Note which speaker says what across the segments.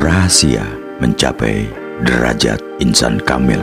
Speaker 1: rahasia mencapai derajat insan kamil.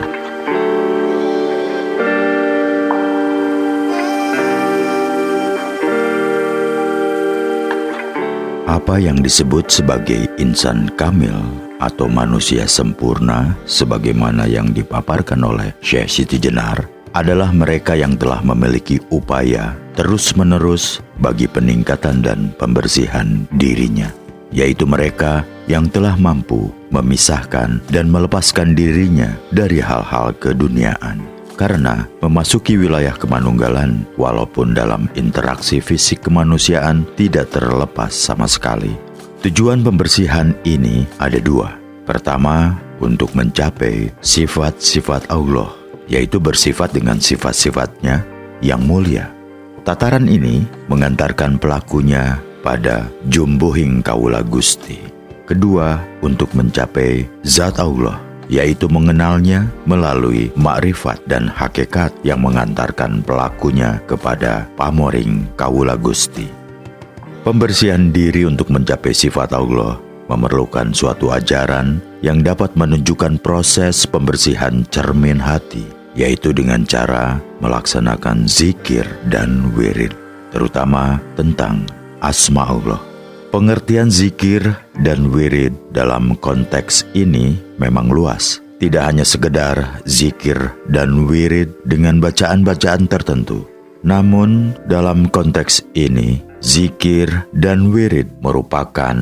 Speaker 1: Apa yang disebut sebagai insan kamil atau manusia sempurna sebagaimana yang dipaparkan oleh Syekh Siti Jenar adalah mereka yang telah memiliki upaya terus-menerus bagi peningkatan dan pembersihan dirinya, yaitu mereka yang telah mampu memisahkan dan melepaskan dirinya dari hal-hal keduniaan. Karena memasuki wilayah kemanunggalan, walaupun dalam interaksi fisik kemanusiaan tidak terlepas sama sekali. Tujuan pembersihan ini ada dua. Pertama, untuk mencapai sifat-sifat Allah, yaitu bersifat dengan sifat-sifatnya yang mulia. Tataran ini mengantarkan pelakunya pada jumbuhing kaula Gusti. Kedua, untuk mencapai zat Allah, yaitu mengenalnya melalui makrifat dan hakikat yang mengantarkan pelakunya kepada pamoring kaula Gusti. Pembersihan diri untuk mencapai sifat Allah memerlukan suatu ajaran yang dapat menunjukkan proses pembersihan cermin hati, yaitu dengan cara melaksanakan zikir dan wirid, terutama tentang asma Allah. Pengertian zikir dan wirid dalam konteks ini memang luas. Tidak hanya sekedar zikir dan wirid dengan bacaan-bacaan tertentu. Namun dalam konteks ini, zikir dan wirid merupakan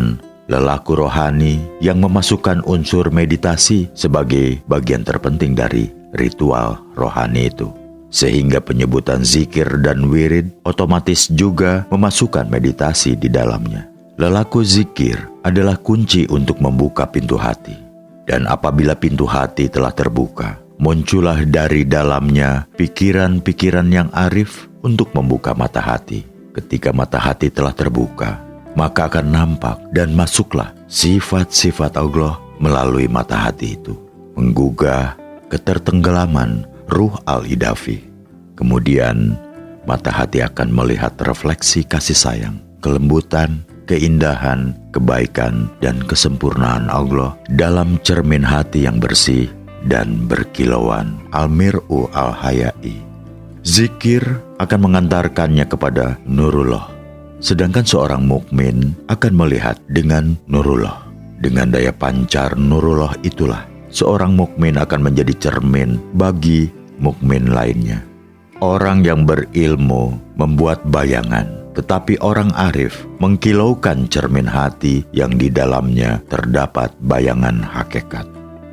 Speaker 1: lelaku rohani yang memasukkan unsur meditasi sebagai bagian terpenting dari ritual rohani itu. Sehingga penyebutan zikir dan wirid otomatis juga memasukkan meditasi di dalamnya. Lelaku zikir adalah kunci untuk membuka pintu hati. Dan apabila pintu hati telah terbuka, muncullah dari dalamnya pikiran-pikiran yang arif untuk membuka mata hati. Ketika mata hati telah terbuka, maka akan nampak dan masuklah sifat-sifat Allah melalui mata hati itu, menggugah ketertenggelaman ruh al-idafi. Kemudian mata hati akan melihat refleksi kasih sayang, kelembutan, keindahan, kebaikan, dan kesempurnaan Allah dalam cermin hati yang bersih dan berkilauan, al-mir'u al-hayai. Zikir akan mengantarkannya kepada nurullah, sedangkan seorang mukmin akan melihat dengan nurullah. Dengan daya pancar nurullah itulah seorang mukmin akan menjadi cermin bagi mukmin lainnya. Orang yang berilmu membuat bayangan, tetapi orang arif mengkilaukan cermin hati yang di dalamnya terdapat bayangan hakikat.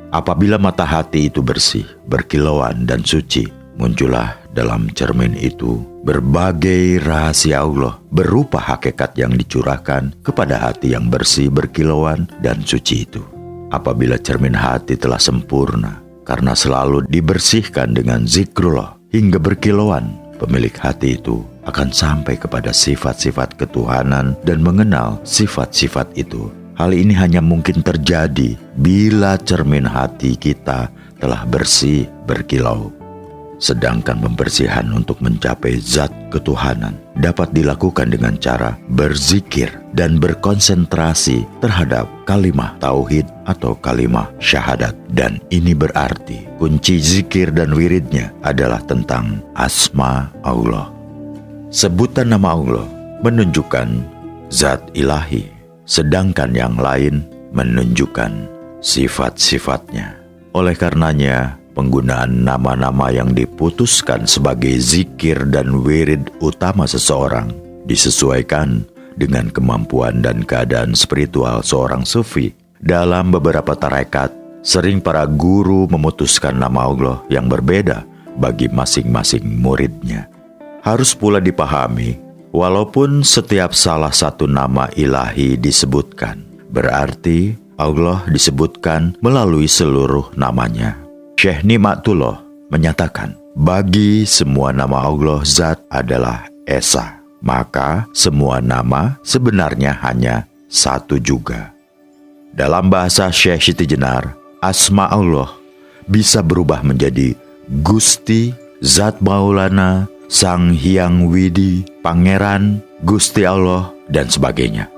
Speaker 1: Apabila mata hati itu bersih, berkilauan dan suci, muncullah dalam cermin itu berbagai rahasia Allah berupa hakikat yang dicurahkan kepada hati yang bersih, berkilauan dan suci itu. Apabila cermin hati telah sempurna, karena selalu dibersihkan dengan zikrullah hingga berkilauan, pemilik hati itu akan sampai kepada sifat-sifat ketuhanan dan mengenal sifat-sifat itu. Hal ini hanya mungkin terjadi bila cermin hati kita telah bersih, berkilau. Sedangkan pembersihan untuk mencapai zat ketuhanan dapat dilakukan dengan cara berzikir dan berkonsentrasi terhadap kalimah tauhid atau kalimah syahadat. Dan ini berarti kunci zikir dan wiridnya adalah tentang asma Allah. Sebutan nama Allah menunjukkan zat ilahi, sedangkan yang lain menunjukkan sifat-sifatnya. Oleh karenanya, penggunaan nama-nama yang diputuskan sebagai zikir dan wirid utama seseorang disesuaikan dengan kemampuan dan keadaan spiritual seorang sufi. Dalam beberapa tarekat, sering para guru memutuskan nama Allah yang berbeda bagi masing-masing muridnya. Harus pula dipahami, walaupun setiap salah satu nama ilahi disebutkan, berarti Allah disebutkan melalui seluruh namanya. Syekh Ni'matullah menyatakan, bagi semua nama Allah Zat adalah Esa, maka semua nama sebenarnya hanya satu juga. Dalam bahasa Syekh Siti Jenar, asma Allah bisa berubah menjadi Gusti, Zat Maulana, Sang Hyang Widi, Pangeran, Gusti Allah, dan sebagainya.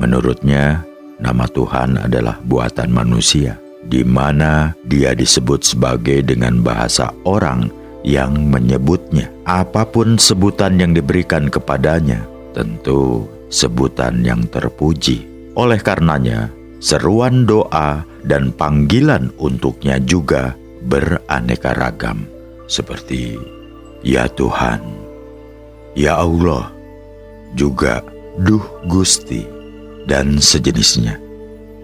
Speaker 1: Menurutnya, nama Tuhan adalah buatan manusia, di mana Dia disebut sebagai dengan bahasa orang yang menyebutnya. Apapun sebutan yang diberikan kepadanya, tentu sebutan yang terpuji. Oleh karenanya, seruan doa dan panggilan untuknya juga beraneka ragam, seperti Ya Tuhan, Ya Allah, juga Duh Gusti, dan sejenisnya.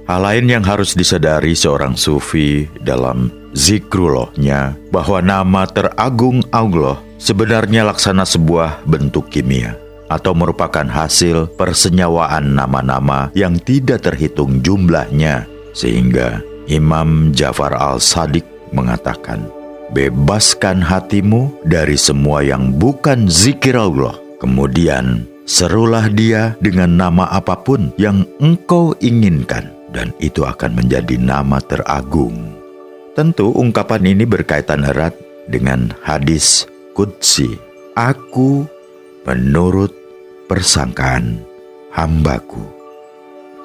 Speaker 1: Hal lain yang harus disadari seorang sufi dalam zikrullahnya, bahwa nama teragung Allah sebenarnya laksana sebuah bentuk kimia, atau merupakan hasil persenyawaan nama-nama yang tidak terhitung jumlahnya. Sehingga Imam Ja'far al-Shadiq mengatakan, bebaskan hatimu dari semua yang bukan zikir Allah. Kemudian serulah Dia dengan nama apapun yang engkau inginkan, dan itu akan menjadi nama teragung. Tentu ungkapan ini berkaitan erat dengan hadis qudsi, aku menurut persangkaan hambaku.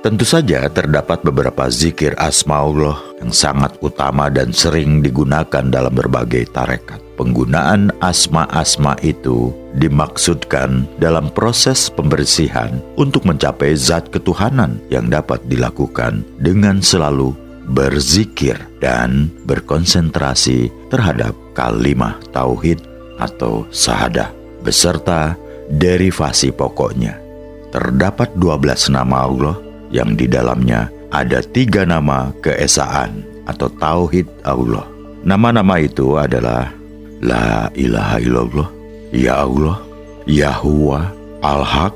Speaker 1: Tentu saja terdapat beberapa zikir asmaullah yang sangat utama dan sering digunakan dalam berbagai tarekat. Penggunaan asma-asma itu dimaksudkan dalam proses pembersihan untuk mencapai zat ketuhanan yang dapat dilakukan dengan selalu berzikir dan berkonsentrasi terhadap kalimah tauhid atau syahadah beserta derivasi pokoknya. Terdapat 12 nama Allah yang di dalamnya ada 3 nama keesaan atau tauhid Allah. Nama-nama itu adalah La ilaha illallah, Ya Allah, Yahuwa, Al-Haq,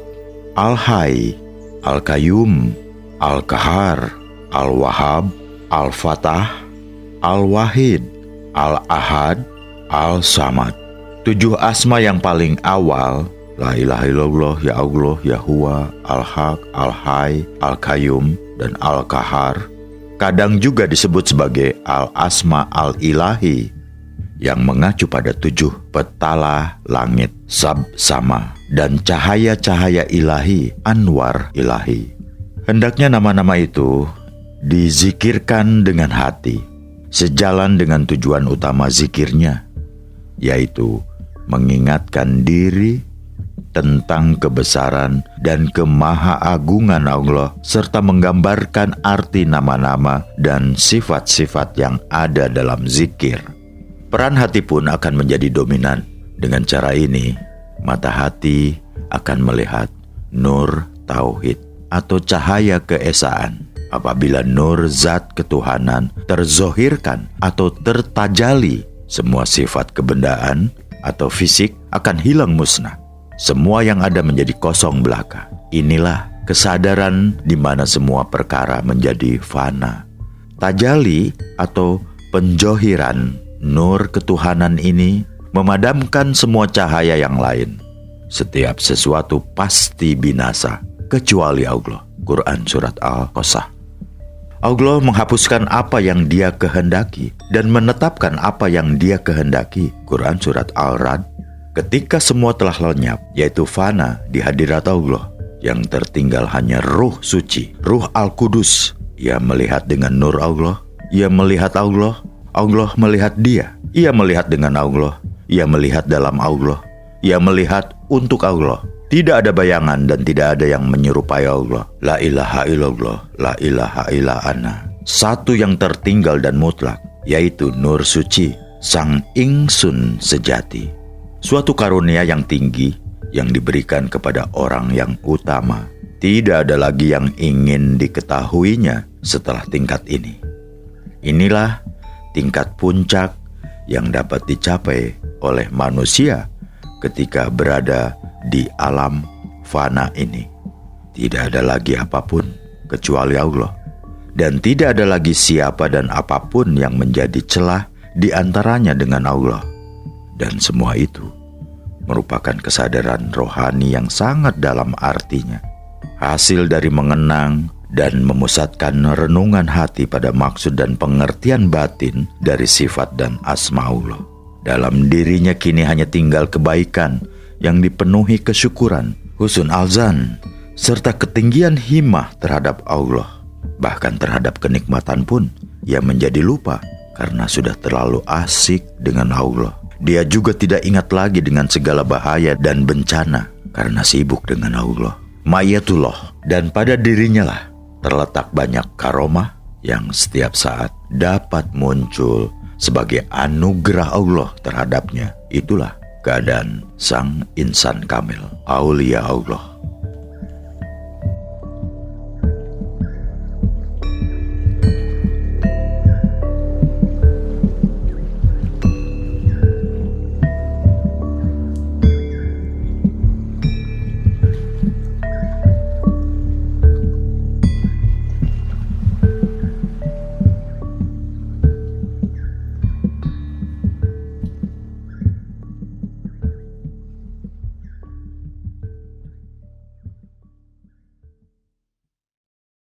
Speaker 1: Al-Hay, Al-Qayyum, Al-Qahar, Al-Wahhab, Al-Fatah, Al-Wahid, Al-Ahad, Al-Samad. 7 asma yang paling awal, La ilaha illallah, Ya Allah, Yahuwa, Al-Haq, Al-Hay, Al-Qayyum, dan Al-Qahar, kadang juga disebut sebagai Al-Asma Al-Ilahi, yang mengacu pada 7 petala langit, sab-sama, dan cahaya-cahaya ilahi, anwar ilahi. Hendaknya nama-nama itu dizikirkan dengan hati, sejalan dengan tujuan utama zikirnya, yaitu mengingatkan diri tentang kebesaran dan kemahaagungan Allah, serta menggambarkan arti nama-nama dan sifat-sifat yang ada dalam zikir. Peran hati pun akan menjadi dominan. Dengan cara ini, mata hati akan melihat nur tauhid atau cahaya keesaan. Apabila nur zat ketuhanan terzohirkan atau tertajali, semua sifat kebendaan atau fisik akan hilang musnah. Semua yang ada menjadi kosong belaka. Inilah kesadaran di mana semua perkara menjadi fana. Tajali atau penjohiran nur ketuhanan ini memadamkan semua cahaya yang lain. Setiap sesuatu pasti binasa, kecuali Allah. Quran Surat Al-Qasas. Allah menghapuskan apa yang Dia kehendaki dan menetapkan apa yang Dia kehendaki. Quran Surat Al-Ra'd. Ketika semua telah lenyap, yaitu fana di hadirat Allah, yang tertinggal hanya ruh suci, ruh Al-Qudus. Ia melihat dengan nur Allah, ia melihat Allah, Allah melihat dia. Ia melihat dengan Allah, ia melihat dalam Allah, ia melihat untuk Allah. Tidak ada bayangan dan tidak ada yang menyerupai Allah. La ilaha illallah, la ilaha illa ana. Satu yang tertinggal dan mutlak, yaitu nur suci, sang ingsun sejati. Suatu karunia yang tinggi yang diberikan kepada orang yang utama. Tidak ada lagi yang ingin diketahuinya setelah tingkat ini. Inilah tingkat puncak yang dapat dicapai oleh manusia ketika berada di alam fana ini. Tidak ada lagi apapun kecuali Allah, dan tidak ada lagi siapa dan apapun yang menjadi celah di antaranya dengan Allah. Dan semua itu merupakan kesadaran rohani yang sangat dalam artinya, hasil dari mengenang dan memusatkan renungan hati pada maksud dan pengertian batin dari sifat dan asma Allah. Dalam dirinya kini hanya tinggal kebaikan yang dipenuhi kesyukuran, husn al-zan, serta ketinggian himmah terhadap Allah. Bahkan terhadap kenikmatan pun ia menjadi lupa karena sudah terlalu asik dengan Allah. Dia juga tidak ingat lagi dengan segala bahaya dan bencana karena sibuk dengan Allah. Ma'iyatullah, dan pada dirinya lah terletak banyak karomah yang setiap saat dapat muncul sebagai anugerah Allah terhadapnya. Itulah keadaan sang insan kamil, aulia Allah.